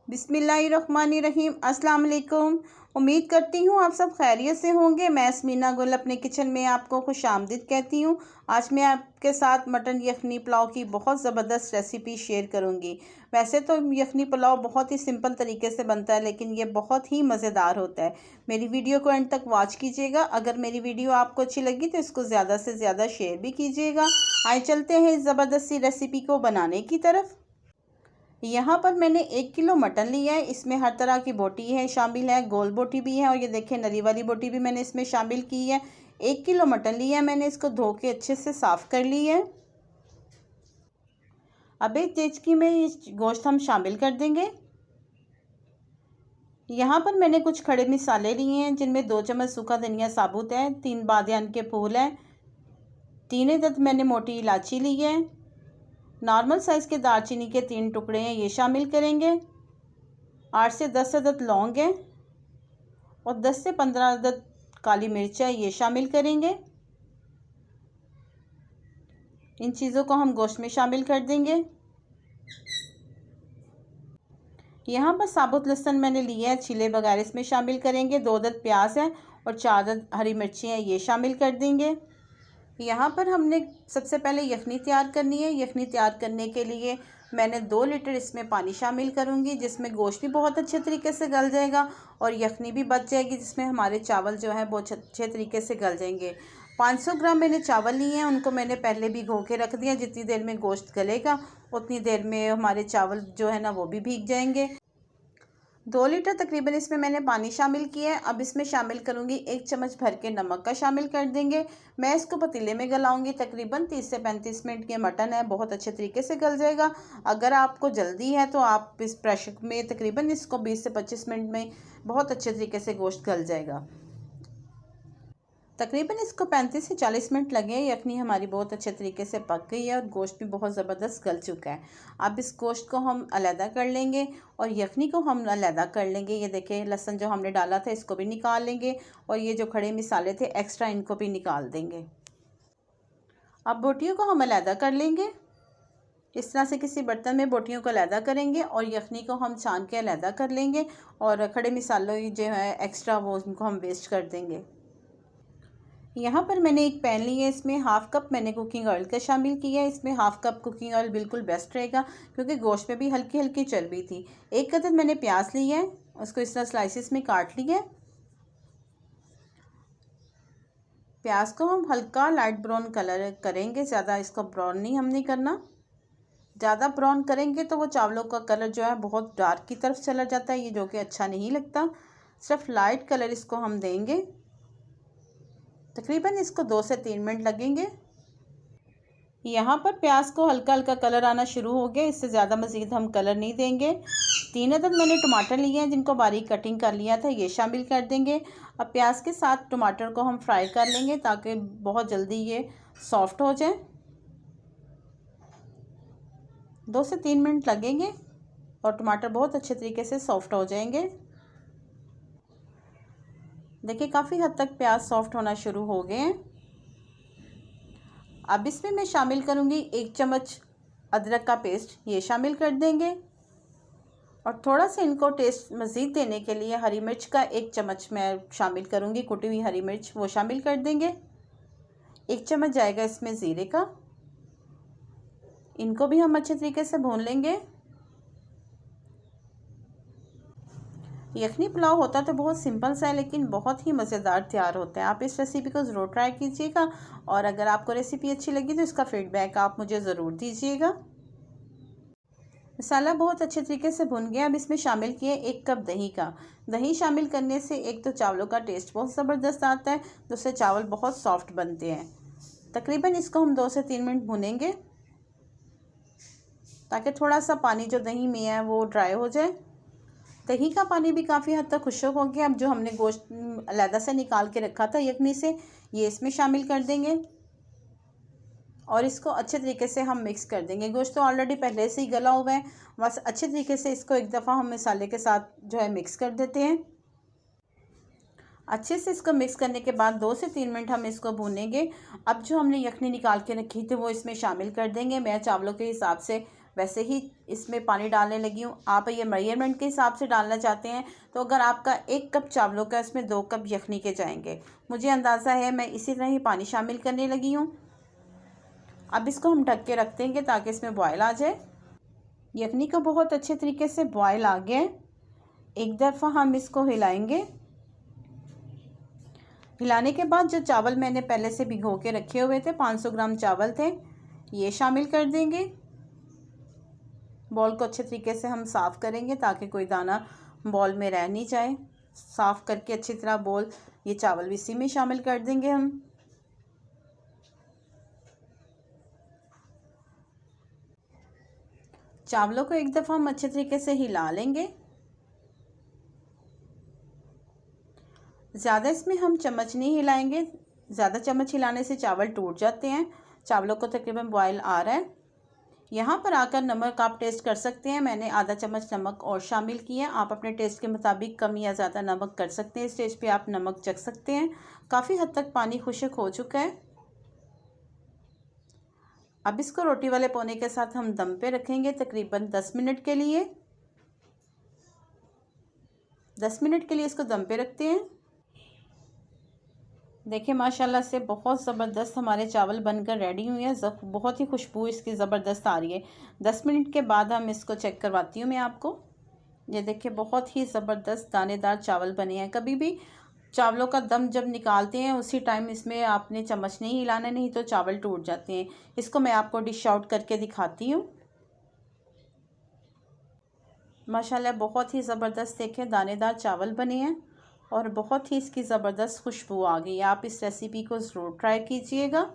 बिस्मिल्लाहिर्रहमानिर्रहीम। अस्सलाम वालेकुम। उम्मीद करती हूँ आप सब खैरियत से होंगे। मैं स्मीना गुल अपने किचन में आपको खुशामदीद कहती हूँ। आज मैं आपके साथ मटन यखनी पुलाव की बहुत ज़बरदस्त रेसिपी शेयर करूँगी। वैसे तो यखनी पुलाव बहुत ही सिंपल तरीके से बनता है, लेकिन ये बहुत ही मज़ेदार होता है। मेरी वीडियो को एंड तक वॉच कीजिएगा। अगर मेरी वीडियो आपको अच्छी लगी तो इसको ज़्यादा से ज़्यादा शेयर भी कीजिएगा। आइए चलते हैं इस ज़बरदस्त सी रेसिपी को बनाने की तरफ। यहाँ पर मैंने 1 किलो मटन लिया है। इसमें हर तरह की बोटी है शामिल है, गोल बोटी भी है और ये देखिए नरी वाली बोटी भी मैंने इसमें शामिल की है। 1 किलो मटन लिया है मैंने, इसको धो के अच्छे से साफ़ कर लिया है। अब एक देचकी में ये गोश्त हम शामिल कर देंगे। यहाँ पर मैंने कुछ खड़े मसाले लिए हैं, जिनमें 2 चम्मच सूखा धनिया साबुत है, 3 बादियान के फूल हैं, 3 अदद मैंने मोटी इलायची ली है, नॉर्मल साइज़ के दालचीनी के 3 टुकड़े हैं, ये शामिल करेंगे। 8 से 10 अदद लौंग है और 10 से 15 अदद काली मिर्च है, ये शामिल करेंगे। इन चीज़ों को हम गोश्त में शामिल कर देंगे। यहाँ पर साबुत लहसुन मैंने लिया है छिले बगैर, इसमें शामिल करेंगे। 2 अदद प्याज है और 4 अदद हरी मिर्ची हैं, ये शामिल कर देंगे। यहाँ पर हमने सबसे पहले यखनी तैयार करनी है। यखनी तैयार करने के लिए मैंने 2 लीटर इसमें पानी शामिल करूँगी, जिसमें गोश्त भी बहुत अच्छे तरीके से गल जाएगा और यखनी भी बच जाएगी, जिसमें हमारे चावल जो है बहुत अच्छे तरीके से गल जाएंगे। 500 ग्राम मैंने चावल लिए हैं, उनको मैंने पहले भिगो के रख दिया। जितनी देर में गोश्त गलेगा उतनी देर में हमारे चावल जो है ना वो भी भीग जाएंगे। 2 लीटर तकरीबन इसमें मैंने पानी शामिल किया है। अब इसमें शामिल करूँगी 1 चम्मच भर के नमक का शामिल कर देंगे। मैं इसको पतीले में गलाऊंगी। तकरीबन 30 से 35 मिनट के मटन है, बहुत अच्छे तरीके से गल जाएगा। अगर आपको जल्दी है तो आप इस प्रेशर में तकरीबन इसको 20 से 25 मिनट में बहुत अच्छे तरीके से गोश्त गल जाएगा। तकरीबन इसको 35 से 40 मिनट लगे। यखनी हमारी बहुत अच्छे तरीके से पक गई है और गोश्त भी बहुत ज़बरदस्त गल चुका है। अब इस गोश्त को हम अलहदा कर लेंगे और यखनी को हम अलहदा कर लेंगे। ये देखें लहसुन जो हमने डाला था इसको भी निकाल लेंगे और ये जो खड़े मसाले थे एक्स्ट्रा इनको भी निकाल देंगे। अब बोटियों को हम अलहदा कर लेंगे। इस तरह से किसी बर्तन में बोटियों को अलहदा करेंगे और यखनी को हम छान के अलहदा कर लेंगे और खड़े मसालों जो है एक्स्ट्रा वो उनको हम वेस्ट कर देंगे। यहाँ पर मैंने एक पैन लिया है, इसमें हाफ़ कप मैंने कुकिंग ऑयल का शामिल किया है। इसमें हाफ़ कप कुकिंग ऑयल बिल्कुल बेस्ट रहेगा, क्योंकि गोश्त में भी हल्की हल्की चर्बी थी। 1 अदद मैंने प्याज लिया है, उसको इस तरह स्लाइसिस में काट लिया है। प्याज को हम हल्का लाइट ब्राउन कलर करेंगे, ज़्यादा इसको ब्राउन नहीं हमने करना। ज़्यादा ब्राउन करेंगे तो वो चावलों का कलर जो है बहुत डार्क की तरफ चला जाता है, ये जो कि अच्छा नहीं लगता। सिर्फ लाइट कलर इसको हम देंगे। तकरीबन इसको 2 से 3 मिनट लगेंगे। यहाँ पर प्याज को हल्का हल्का कलर आना शुरू हो गया, इससे ज़्यादा मज़ीद हम कलर नहीं देंगे। 3 अदद मैंने टमाटर लिए हैं, जिनको बारीक कटिंग कर लिया था, ये शामिल कर देंगे। अब प्याज के साथ टमाटर को हम फ्राई कर लेंगे ताकि बहुत जल्दी ये सॉफ्ट हो जाए। 2 से 3 मिनट लगेंगे और टमाटर बहुत अच्छे तरीके से सॉफ्ट हो जाएंगे। देखिए काफ़ी हद तक प्याज सॉफ्ट होना शुरू हो गए हैं। अब इसमें मैं शामिल करूँगी 1 चम्मच अदरक का पेस्ट, ये शामिल कर देंगे और थोड़ा सा इनको टेस्ट मज़ीद देने के लिए हरी मिर्च का 1 चम्मच मैं शामिल करूँगी, कुटी हुई हरी मिर्च वो शामिल कर देंगे। 1 चम्मच जाएगा इसमें ज़ीरे का, इनको भी हम अच्छे तरीके से भून लेंगे। यखनी पुलाव होता तो बहुत सिंपल सा है, लेकिन बहुत ही मज़ेदार तैयार होता है। आप इस रेसिपी को ज़रूर ट्राई कीजिएगा और अगर आपको रेसिपी अच्छी लगी तो इसका फ़ीडबैक आप मुझे ज़रूर दीजिएगा। मसाला बहुत अच्छे तरीके से भुन गया। अब इसमें शामिल किए 1 कप दही का। दही शामिल करने से एक तो चावलों का टेस्ट बहुत ज़बरदस्त आता है, दूसरे चावल बहुत सॉफ्ट बनते हैं। तकरीबन इसको हम 2 से 3 मिनट भुनेंगे ताकि थोड़ा सा पानी जो दही में है वो ड्राई हो जाए। दही का पानी भी काफ़ी हद तक खुश्क हो गया। अब जो हमने गोश्त अलहदा से निकाल के रखा था यखनी से, ये इसमें शामिल कर देंगे और इसको अच्छे तरीके से हम मिक्स कर देंगे। गोश्त तो ऑलरेडी पहले से ही गला हुआ है, बस अच्छे तरीके से इसको एक दफ़ा हम मसाले के साथ जो है मिक्स कर देते हैं। अच्छे से इसको मिक्स करने के बाद 2 से 3 मिनट हम इसको भूनेंगे। अब जो हमने यखनी निकाल के रखी थी वो इसमें शामिल कर देंगे। मैं चावलों के हिसाब से वैसे ही इसमें पानी डालने लगी हूँ। आप ये मेजरमेंट के हिसाब से डालना चाहते हैं तो अगर आपका 1 कप चावलों का इसमें 2 कप यखनी के जाएंगे। मुझे अंदाज़ा है, मैं इसी तरह ही पानी शामिल करने लगी हूँ। अब इसको हम ढक के रख देंगे ताकि इसमें बॉयल आ जाए। यखनी को बहुत अच्छे तरीके से बॉयल आ गया। एक दफ़ा हम इसको हिलाएंगे। हिलाने के बाद जो चावल मैंने पहले से भिगो के रखे हुए थे, 500 ग्राम चावल थे, ये शामिल कर देंगे। बॉल को अच्छे तरीके से हम साफ़ करेंगे ताकि कोई दाना बॉल में रह नहीं जाए। साफ़ करके अच्छी तरह बॉल ये चावल भी इसी में शामिल कर देंगे हम। चावलों को एक दफ़ा हम अच्छे तरीके से हिला लेंगे। ज़्यादा इसमें हम चम्मच नहीं हिलाएंगे, ज़्यादा चम्मच हिलाने से चावल टूट जाते हैं। चावलों को तकरीबन बॉयल आ रहा है। यहाँ पर आकर नमक आप टेस्ट कर सकते हैं। मैंने आधा चम्मच नमक और शामिल किया। आप अपने टेस्ट के मुताबिक कम या ज़्यादा नमक कर सकते हैं। इस स्टेज पे आप नमक चख सकते हैं। काफ़ी हद तक पानी खुश्क हो चुका है। अब इसको रोटी वाले पौने के साथ हम दम पे रखेंगे तकरीबन 10 मिनट के लिए। 10 मिनट के लिए इसको दम पे रखते हैं। देखिए माशाल्लाह से बहुत ज़बरदस्त हमारे चावल बनकर रेडी हुए हैं। बहुत ही खुशबू इसकी ज़बरदस्त आ रही है। 10 मिनट के बाद हम इसको चेक करवाती हूँ मैं आपको। ये देखिए बहुत ही ज़बरदस्त दानेदार चावल बने हैं। कभी भी चावलों का दम जब निकालते हैं उसी टाइम इसमें आपने चम्मच नहीं हिलाना, नहीं तो चावल टूट जाते हैं। इसको मैं आपको डिश आउट करके दिखाती हूँ। माशाल्लाह बहुत ही ज़बरदस्त देखें दानेदार चावल बने हैं और बहुत ही इसकी ज़बरदस्त खुशबू आ गई। आप इस रेसिपी को ज़रूर ट्राई कीजिएगा।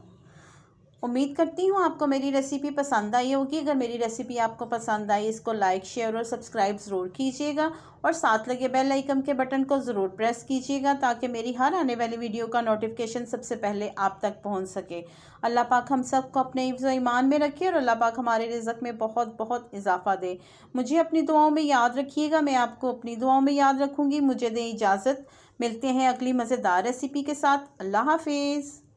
उम्मीद करती हूँ आपको मेरी रेसिपी पसंद आई होगी। अगर मेरी रेसिपी आपको पसंद आई, इसको लाइक, शेयर और सब्सक्राइब ज़रूर कीजिएगा और साथ लगे बेल आइकन के बटन को ज़रूर प्रेस कीजिएगा ताकि मेरी हर आने वाली वीडियो का नोटिफिकेशन सबसे पहले आप तक पहुँच सके। अल्लाह पाक हम सबको अपने हिफ्ज़ व ईमान में रखे और अल्लाह पाक हमारे रिज़्क़ में बहुत बहुत इजाफ़ा दे। मुझे अपनी दुआओं में याद रखिएगा, मैं आपको अपनी दुआओं में याद रखूँगी। मुझे दें इजाज़त, मिलते हैं अगली मज़ेदार रेसिपी के साथ। अल्लाह हाफिज़।